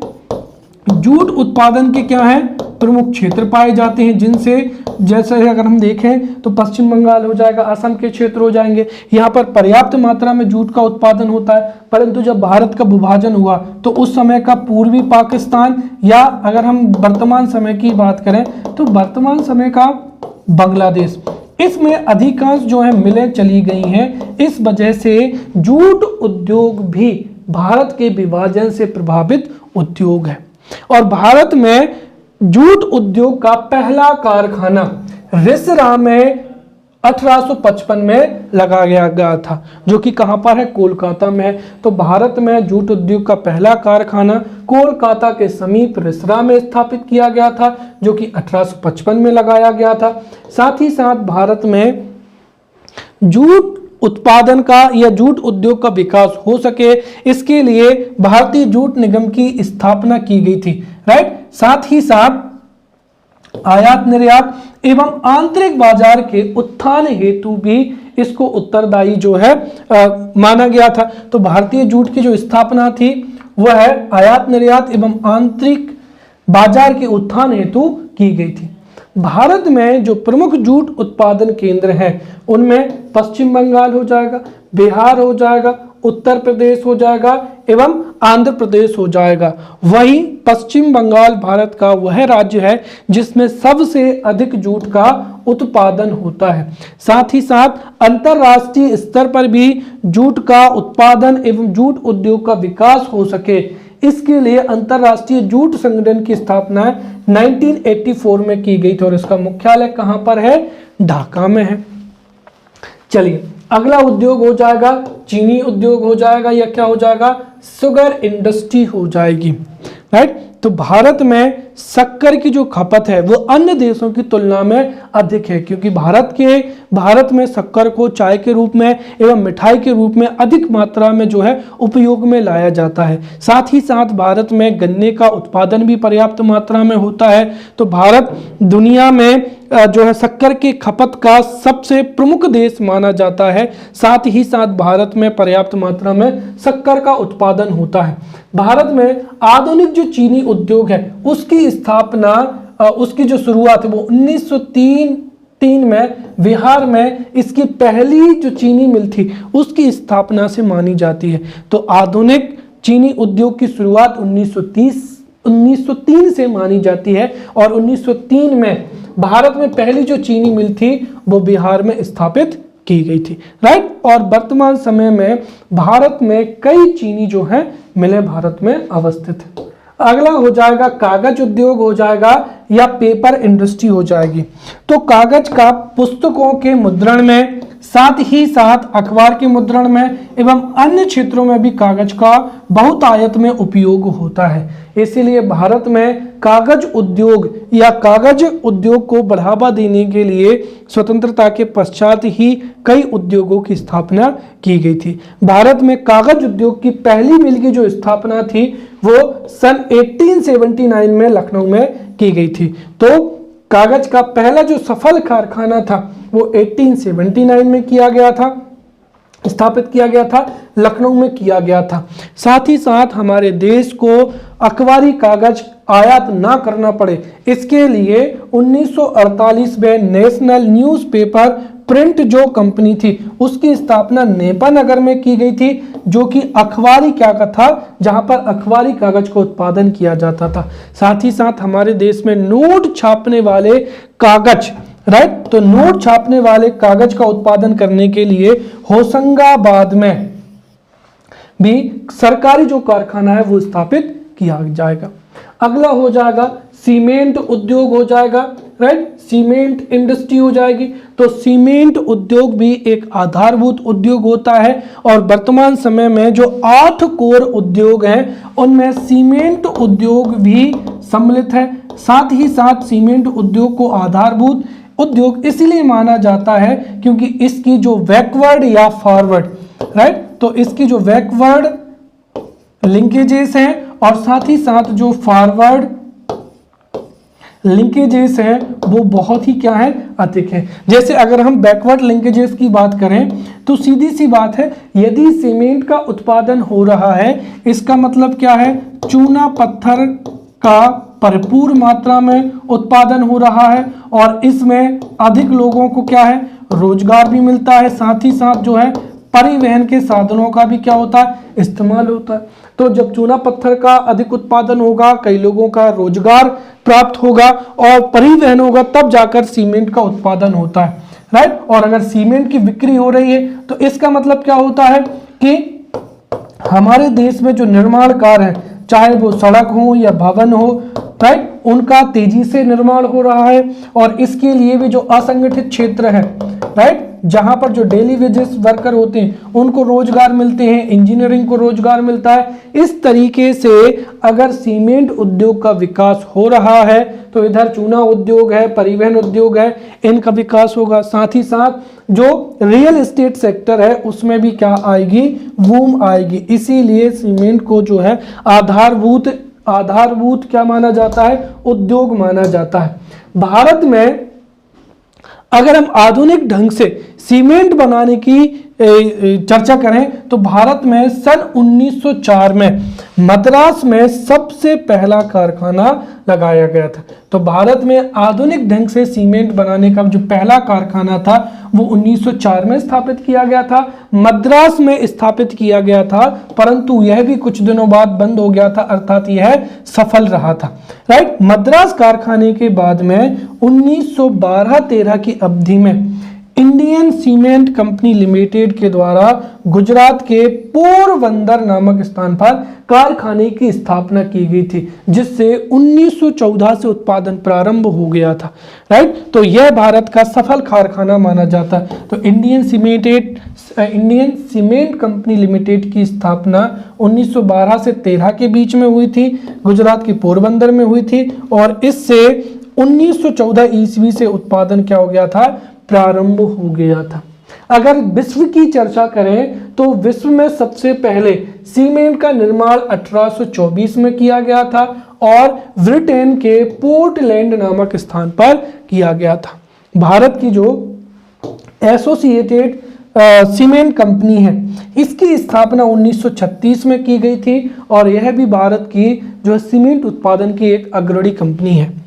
जूट उत्पादन के क्या है प्रमुख क्षेत्र पाए जाते हैं, जिनसे जैसे अगर हम देखें तो पश्चिम बंगाल हो जाएगा, असम के क्षेत्र हो जाएंगे। यहाँ पर पर्याप्त मात्रा में जूट का उत्पादन होता है, परंतु जब भारत का विभाजन हुआ तो उस समय का पूर्वी पाकिस्तान या अगर हम वर्तमान समय की बात करें तो वर्तमान समय का बांग्लादेश, इसमें अधिकांश जो है मिलें चली गई हैं। इस वजह से जूट उद्योग भी भारत के विभाजन से प्रभावित उद्योग है। और भारत में जूट उद्योग का पहला कारखाना रिसरा में 1855 में लगाया गया था, जो कि कहां पर है, कोलकाता में है। तो भारत में जूट उद्योग का पहला कारखाना कोलकाता के समीप रिसरा में स्थापित किया गया था, जो कि 1855 में लगाया गया था। साथ ही साथ भारत में जूट उत्पादन का या जूट उद्योग का विकास हो सके, इसके लिए भारतीय जूट निगम की स्थापना की गई थी, राइट। साथ ही साथ आयात निर्यात एवं आंतरिक बाजार के उत्थान हेतु भी इसको उत्तरदायी जो है माना गया था। तो भारतीय जूट की जो स्थापना थी वह आयात निर्यात एवं आंतरिक बाजार के उत्थान हेतु की गई थी। भारत में जो प्रमुख जूट उत्पादन केंद्र हैं उनमें पश्चिम बंगाल हो जाएगा, बिहार हो जाएगा, उत्तर प्रदेश हो जाएगा एवं आंध्र प्रदेश हो जाएगा। वहीं पश्चिम बंगाल भारत का वह राज्य है जिसमें सबसे अधिक जूट का उत्पादन होता है। साथ ही साथ अंतरराष्ट्रीय स्तर पर भी जूट का उत्पादन एवं जूट उद्योग का विकास हो सके, इसके लिए अंतरराष्ट्रीय जूट संगठन की स्थापना 1984 में की गई थी और इसका मुख्यालय कहां पर है, ढाका में है। चलिए अगला उद्योग हो जाएगा चीनी उद्योग हो जाएगा या क्या हो जाएगा, शुगर इंडस्ट्री हो जाएगी, राइट। तो भारत में शक्कर की जो खपत है वो अन्य देशों की तुलना में अधिक है, क्योंकि भारत में शक्कर को चाय के रूप में एवं मिठाई के रूप में अधिक मात्रा में जो है उपयोग में लाया जाता है। साथ ही साथ भारत में गन्ने का उत्पादन भी पर्याप्त मात्रा में होता है। तो भारत दुनिया में जो है शक्कर की खपत का सबसे प्रमुख देश माना जाता है। साथ ही साथ भारत में पर्याप्त मात्रा में शक्कर का उत्पादन होता है। भारत में आधुनिक जो चीनी उद्योग है उसकी स्थापना, उसकी जो शुरुआत है वो 1903 में बिहार में इसकी पहली जो चीनी मिल थी उसकी स्थापना से मानी जाती है। तो आधुनिक चीनी उद्योग की शुरुआत 1903 से मानी जाती है और 1903 में भारत में पहली जो चीनी मिल थी वो बिहार में स्थापित की गई थी, राइट। और वर्तमान समय में भारत में कई चीनी जो है मिलें भारत में अवस्थित है। अगला हो जाएगा कागज उद्योग हो जाएगा या पेपर इंडस्ट्री हो जाएगी। तो कागज का पुस्तकों के मुद्रण में, साथ ही साथ अखबार के मुद्रण में एवं अन्य क्षेत्रों में भी कागज का बहुतायत में उपयोग होता है। इसीलिए भारत में कागज उद्योग को बढ़ावा देने के लिए स्वतंत्रता के पश्चात ही कई उद्योगों की स्थापना की गई थी। भारत में कागज उद्योग की पहली मिल की जो स्थापना थी वो सन 1879 में लखनऊ में की गई थी। तो कागज का पहला जो सफल कारखाना था वो 1879 में स्थापित किया गया था, लखनऊ में किया गया था। साथ ही साथ हमारे देश को अखबारी कागज आयात ना करना पड़े, इसके लिए 1948 में नेशनल न्यूज़पेपर प्रिंट जो कंपनी थी उसकी स्थापना नेपानगर में की गई थी, जो कि अखबारी क्या का था, जहां पर अखबारी कागज का उत्पादन किया जाता था। साथ ही साथ हमारे देश में नोट छापने वाले कागज, राइट, तो नोट छापने वाले कागज का उत्पादन करने के लिए होशंगाबाद में भी सरकारी जो कारखाना है वो स्थापित किया जाएगा। अगला हो जाएगा सीमेंट उद्योग हो जाएगा, राइट, सीमेंट इंडस्ट्री हो जाएगी। तो सीमेंट उद्योग भी एक आधारभूत उद्योग होता है और वर्तमान समय में जो 8 कोर उद्योग हैं उनमें सीमेंट उद्योग भी सम्मिलित है। साथ ही साथ सीमेंट उद्योग को आधारभूत उद्योग इसलिए माना जाता है क्योंकि इसकी जो बैकवर्ड या फॉरवर्ड, राइट, तो इसकी जो बैकवर्ड लिंकेजेस हैं और साथ ही साथ जो फॉरवर्ड लिंकेजेस हैं वो बहुत ही क्या है, अधिक है। जैसे अगर हम बैकवर्ड लिंकेजेस की बात करें तो सीधी सी बात है, यदि सीमेंट का उत्पादन हो रहा है इसका मतलब क्या है, चूना पत्थर का भरपूर मात्रा में उत्पादन हो रहा है और इसमें अधिक लोगों को क्या है, रोजगार भी मिलता है। साथ ही साथ जो है परिवहन के साधनों का भी क्या होता है, इस्तेमाल होता है। तो जब चूना पत्थर का अधिक उत्पादन होगा, कई लोगों का रोजगार प्राप्त होगा और परिवहन होगा, तब जाकर सीमेंट का उत्पादन होता है, राइट। और अगर सीमेंट की बिक्री हो रही है तो इसका मतलब क्या होता है कि हमारे देश में जो निर्माण कार्य है, चाहे वो सड़क हो या भवन हो, राइट, उनका तेजी से निर्माण हो रहा है और इसके लिए भी जो असंगठित क्षेत्र है, राइट, जहां पर जो डेली वेजेस वर्कर होते हैं उनको रोजगार मिलते हैं, इंजीनियरिंग को रोजगार मिलता है। इस तरीके से अगर सीमेंट उद्योग का विकास हो रहा है तो इधर चूना उद्योग है, परिवहन उद्योग है, इनका विकास होगा। साथ ही साथ जो रियल एस्टेट सेक्टर है उसमें भी क्या आएगी, बूम आएगी। इसीलिए सीमेंट को जो है आधारभूत क्या माना जाता है, उद्योग माना जाता है। भारत में अगर हम आधुनिक ढंग से सीमेंट बनाने की चर्चा करें तो भारत में सन 1904 में मद्रास में सबसे पहला कारखाना लगाया गया था। तो भारत में आधुनिक ढंग से सीमेंट बनाने का जो पहला कारखाना था वो 1904 में स्थापित किया गया था, मद्रास में स्थापित किया गया था, परंतु यह भी कुछ दिनों बाद बंद हो गया था, अर्थात यह सफल रहा था, राइट। मद्रास कारखाने के बाद में 1912-13 की अवधि में इंडियन सीमेंट कंपनी लिमिटेड के द्वारा गुजरात के पोरबंदर नामक स्थान पर कारखाने की स्थापना की गई थी, जिससे 1914 से उत्पादन प्रारंभ हो गया था, राइट। तो यह भारत का सफल कारखाना माना जाता है। तो इंडियन सीमेंट कंपनी लिमिटेड की स्थापना 1912 से 13 के बीच में हुई थी, गुजरात के पोरबंदर में हुई थी और इससे 1914 ईस्वी से उत्पादन क्या हो गया था, प्रारंभ हो गया था। अगर विश्व की चर्चा करें तो विश्व में सबसे पहले सीमेंट का निर्माण 1824 में किया गया था और ब्रिटेन के पोर्टलैंड नामक स्थान पर किया गया था। भारत की जो एसोसिएटेड सीमेंट कंपनी है इसकी स्थापना 1936 में की गई थी और यह भी भारत की जो सीमेंट उत्पादन की एक अग्रणी कंपनी है।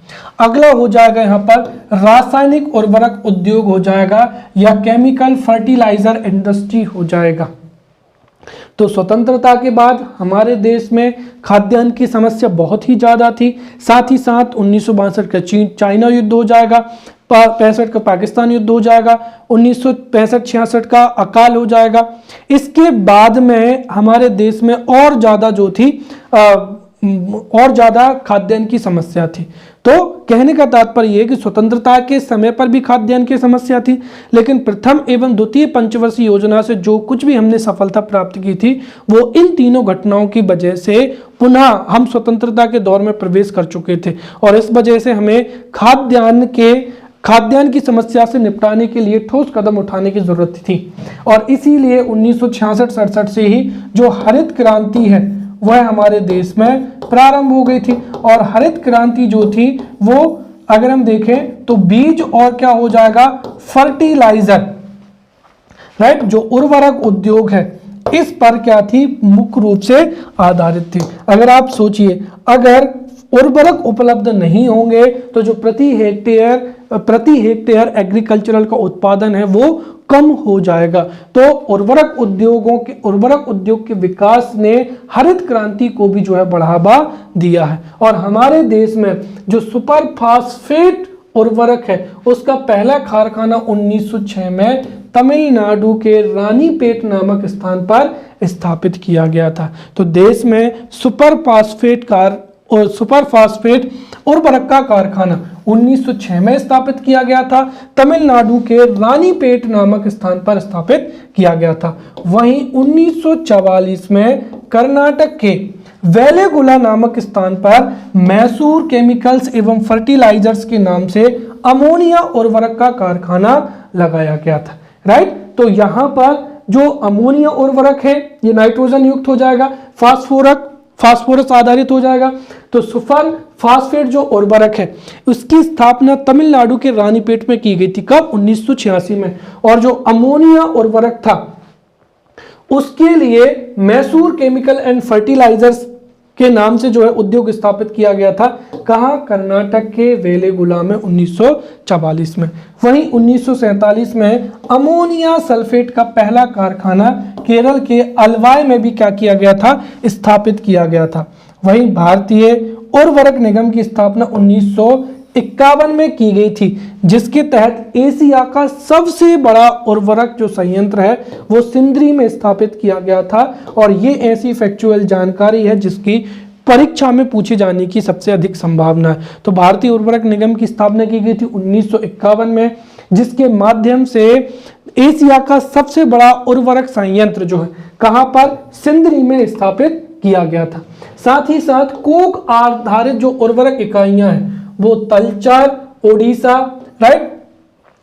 अगला हो जाएगा यहाँ पर रासायनिक उर्वरक उद्योग हो जाएगा या केमिकल फर्टिलाइजर इंडस्ट्री हो जाएगा। तो स्वतंत्रता के बाद हमारे देश में खाद्यान्न की समस्या बहुत ही ज़्यादा थी। साथ ही साथ 1962 का चाइना युद्ध हो जाएगा, 65 का पाकिस्तान युद्ध हो जाएगा, 1965-66 का अकाल हो जाएगा। इसके बाद में हमारे देश में और ज़्यादा जो थी और ज़्यादा खाद्यान्न की समस्या थी। तो कहने का तात्पर्य यह कि स्वतंत्रता के समय पर भी खाद्यान्न की समस्या थी, लेकिन प्रथम एवं द्वितीय पंचवर्षीय योजना से जो कुछ भी हमने सफलता प्राप्त की थी वो इन तीनों घटनाओं की वजह से पुनः हम स्वतंत्रता के दौर में प्रवेश कर चुके थे और इस वजह से हमें खाद्यान्न की समस्या से निपटाने के लिए ठोस कदम उठाने की जरूरत थी और इसीलिए 1966-67 से ही जो हरित क्रांति है वह हमारे देश में प्रारंभ हो गई थी। और हरित क्रांति जो थी वो अगर हम देखें तो बीज और क्या हो जाएगा, फर्टिलाइजर, राइट, जो उर्वरक उद्योग है इस पर क्या थी, मुख्य रूप से आधारित थी। अगर आप सोचिए अगर उर्वरक उपलब्ध नहीं होंगे तो जो प्रति हेक्टेयर एग्रीकल्चरल का उत्पादन है वो कम हो जाएगा। तो उर्वरक उद्योग के विकास ने हरित क्रांति को भी जो है बढ़ावा दिया है और हमारे देश में जो सुपर फास्फेट उर्वरक है उसका पहला कारखाना 1906 में तमिलनाडु के रानीपेट नामक स्थान पर स्थापित किया गया था। तो देश में सुपर फास्फेट उर्वरक का कारखाना 1906 में स्थापित किया गया था। तमिलनाडु के रानीपेट नामक स्थान पर स्थापित किया गया था। वहीं 1944 में कर्नाटक के वेलेगुला नामक स्थान पर मैसूर केमिकल्स एवं फर्टिलाइजर्स के नाम से अमोनिया उर्वरक का कारखाना लगाया गया था। राइट, तो यहां पर जो अमोनिया उर्वरक है ये नाइट्रोजन युक्त हो जाएगा, फास्फोरस आधारित हो जाएगा। तो सुपर फास्फेट जो उर्वरक है उसकी स्थापना तमिलनाडु के रानीपेट में की गई थी। कब? 1986 में। और जो अमोनिया उर्वरक था उसके लिए मैसूर केमिकल एंड फर्टिलाइजर्स के नाम से जो है उद्योग स्थापित किया गया था। कहां? कर्नाटक के वेलेगुला में 1944 में। वहीं 1947 में अमोनिया सल्फेट का पहला कारखाना केरल के अलवाई में भी क्या किया गया था? स्थापित किया गया था। वहीं भारतीय उर्वरक निगम की स्थापना 1951 में की गई थी, जिसके तहत एशिया का सबसे बड़ा उर्वरक जो संयंत्र है वो सिंदरी में स्थापित किया गया था। और ये ऐसी फैक्चुअल जानकारी है जिसकी परीक्षा में पूछे जाने की सबसे अधिक संभावना है। तो भारतीय उर्वरक निगम की स्थापना की गई थी 1951 में, जिसके माध्यम से एशिया का सबसे बड़ा उर्वरक संयंत्र जो है कहां पर? सिंदरी में स्थापित किया गया था। साथ ही साथ कोक आधारित जो उर्वरक इकाइयां हैं वो तलचर ओडिशा, राइट,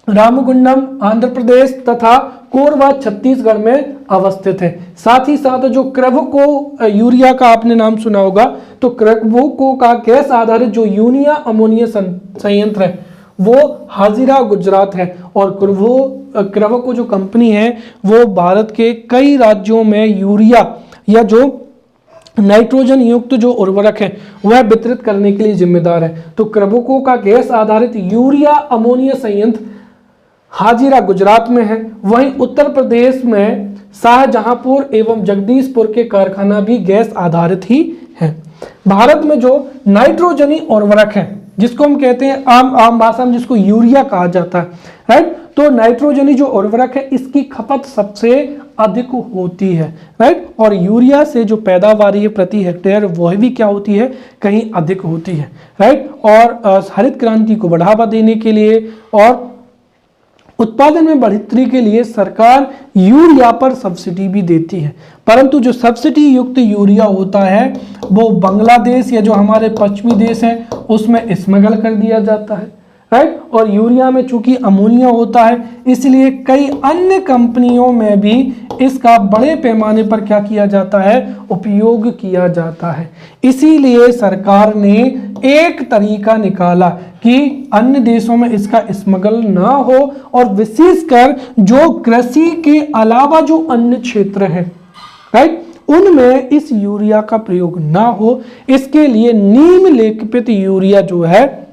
रामगुंडम आंध्र प्रदेश तथा कोरबा छत्तीसगढ़ में अवस्थित है। साथ ही साथ जो क्रेवको यूरिया का आपने नाम सुना होगा, तो क्रेवको का गैस आधारित जो यूनिया अमोनिया संयंत्र है वो हाजिरा गुजरात है। और क्रेवको जो कंपनी है वो भारत के कई राज्यों में यूरिया या जो नाइट्रोजन युक्त जो उर्वरक है वह वितरित करने के लिए जिम्मेदार है। तो क्रेवको का गैस आधारित यूरिया अमोनिया संयंत्र हाजिरा गुजरात में है। वहीं उत्तर प्रदेश में शाहजहांपुर एवं जगदीशपुर के कारखाना भी गैस आधारित ही है। भारत में जो नाइट्रोजनी उर्वरक है जिसको हम कहते हैं आम भाषा में जिसको यूरिया कहा जाता है, राइट, तो नाइट्रोजनी जो उर्वरक है इसकी खपत सबसे अधिक होती है। राइट, और यूरिया से जो पैदावार है प्रति हेक्टेयर वह भी क्या होती है? कहीं अधिक होती है। राइट, और हरित क्रांति को बढ़ावा देने के लिए और उत्पादन में बढ़ोतरी के लिए सरकार यूरिया पर सब्सिडी भी देती है, परंतु जो सब्सिडी युक्त यूरिया होता है वो बांग्लादेश या जो हमारे पश्चिमी देश हैं उसमें स्मगल कर दिया जाता है। राइट, और यूरिया में चूंकि अमोनिया होता है इसलिए कई अन्य कंपनियों में भी इसका बड़े पैमाने पर क्या किया जाता है? उपयोग किया जाता है। इसीलिए सरकार ने एक तरीका निकाला कि अन्य देशों में इसका स्मगल ना हो और विशेषकर जो कृषि के अलावा जो अन्य क्षेत्र हैं, राइट, उनमें इस यूरिया का प्रयोग ना हो। इसके लिए निम्नलिखित यूरिया जो है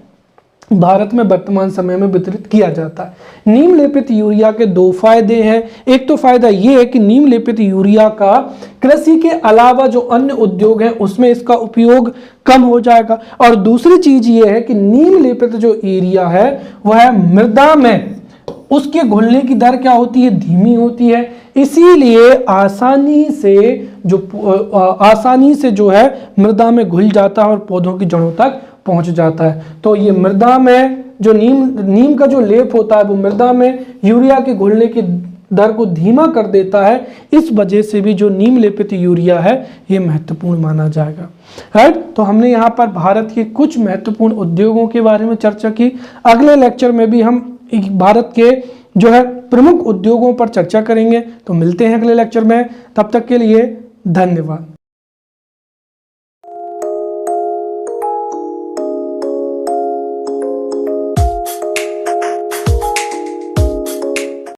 भारत में वर्तमान समय में वितरित किया जाता है। निम्नलिखित यूरिया के दो फायदे हैं। एक तो फायदा ये है कि निम्नलिखित यूरिया का कृषि के अलावा जो अन्य उद्योग हैं उसमें इसका उपयोग कम हो जाएगा, और दूसरी चीज ये है कि निम्नलिखित जो यूरिया है वह मृदा में उसके घुलने की दर क्या होती है? धीमी होती है। इसीलिए आसानी से जो है मृदा में घुल जाता है और पौधों की जड़ों तक पहुंच जाता है। तो ये मृदा में जो नीम का जो लेप होता है वो मृदा में यूरिया के घुलने की दर को धीमा कर देता है। इस वजह से भी जो नीम लेपित यूरिया है ये महत्वपूर्ण माना जाएगा। राइट, तो हमने यहाँ पर भारत के कुछ महत्वपूर्ण उद्योगों के बारे में चर्चा की। अगले लेक्चर में भी हम भारत के जो है प्रमुख उद्योगों पर चर्चा करेंगे। तो मिलते हैं अगले लेक्चर में, तब तक के लिए धन्यवाद।